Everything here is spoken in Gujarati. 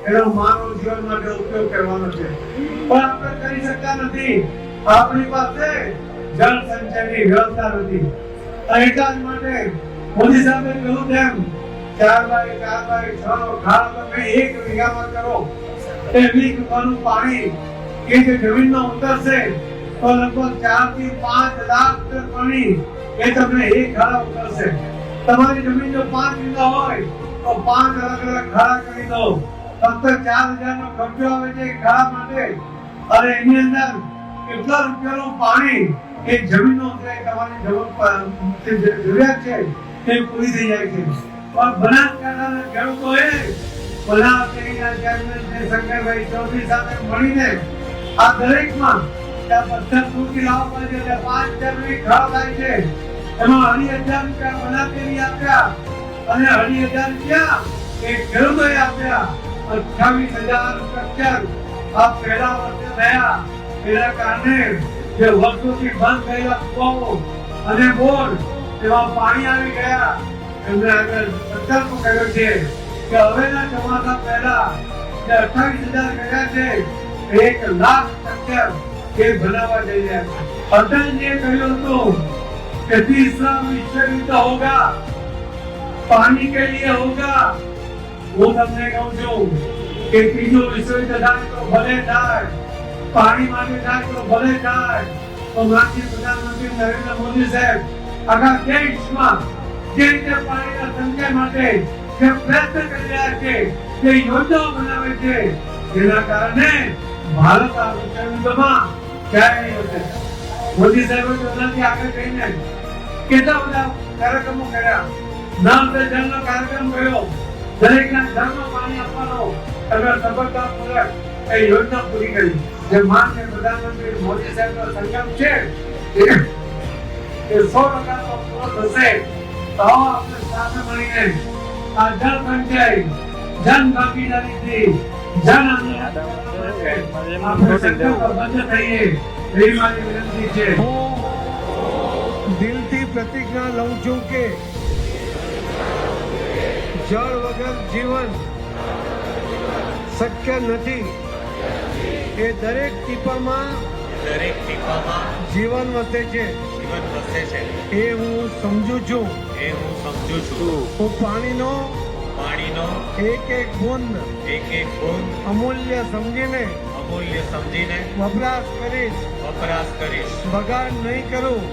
એનો માનવ જીવન માટે ઉપયોગ કરવાનો છે, પણ આપણે કરી શકતા નથી. આપણી પાસે જળ સંચયની વ્યવસ્થા નથી. એટલા જ માટે મોદી સાહેબે કહ્યું તેમ 4x4x6 ખાડા તમે 1 વીઘામાં કરો. એ 20 વીઘાનું પાણી કે જે જમીનમાં ઉતરશે તો લગભગ 4 થી 5 લાખ લિટર પાણી એ તમને 1 ખાડા ઉતરશે. તમારી જમીન જો 5 વીઘા હોય તો 5 અલગ અલગ ખાડા કરી દો. ફક્ત 4000 નો ખર્ચો આવે છે ખાડા માટે, અને એની અંદર કેટલા રૂપિયાનું પાણી એ જમીનો ઉતરે તમારી જરૂરિયાત છે તે પૂરી થઈ જાય છે. પણ બનાસકાંઠાના ખેડૂતોએ બનાસકાંઠાના ચેરમેન શંકરભાઈ ચૌધરી સાથે મળીને આ દરેકમાં પથ્થર પૂરતી લાવવા પડે છે. 5000 ખાડા થાય છે, એમાં 2,500 રૂપિયા બનાસકાંઠી આપ્યા અને 2,500 રૂપિયા એ ખેડૂતોએ આપ્યા. 28,000 સ્ટ્રક્ચર આ પહેલા વર્ષે થયા. એના કારણે જે વર્ષોથી બંધ થયેલા કુવાઓ અને બોર એમાં પાણી આવી ગયા. એમને આગળ સંકલ્પ કર્યો છે કે હવેના ચોમાસા પહેલા જે 28,000 કર્યા છે 1 લાખ સ્ટ્રક્ચર એ બનાવવા જઈ રહ્યા છે. અટલજીએ કહ્યું હતું કે तीसरा विश्व युद्ध होगा, पानी के लिए होगा. હું તમને કહું છું કે ત્રીજો વિશ્વ યુદ્ધ થાય તો ભલે થાય, પાણી માટે થાય તો ભલે થાય. તો માનનીય પ્રધાનમંત્રી નરેન્દ્ર મોદી સાહેબ આખા દેશમાં જે રીતે પાણીના સંચય માટે જે પ્રયત્ન કરી રહ્યા છે, જે યોજનાઓ બનાવે છે, જેના કારણે ભારત આ વિશ્વ યુદ્ધમાં ક્યાંય નહીં વધે. મોદી સાહેબે યોજનાથી આગળ જઈને કેટલા બધા કાર્યક્રમો કર્યા. નળ સે જલનો કાર્યક્રમ કર્યો, દરેકના ઘરમાં પાણી આપવાનો અને સફળતાપૂર્વક એ યોજના પૂરી કરી. જે માનનીય પ્રધાનમંત્રી મોદી સાહેબનો સંકલ્પ છે એ 100% પૂરો થશે. તો આપણે સાથે મળીને આ જળ સંચય, જન ભાગીદારીથી જન આપણે સંકલ્પબદ્ધ થઈએ એવી મારી વિનંતી છે. દિલથી પ્રતિજ્ઞા લઉં છું કે જળ વગર જીવન શક્ય નથી. એ દરેક ટીપામાં જીવન વસે છે. એ હું સમજુ છું. હું પાણીનો એક એક બૂંદ અમૂલ્ય સમજીને વપરાશ કરીશ. બગાડ નહીં કરું.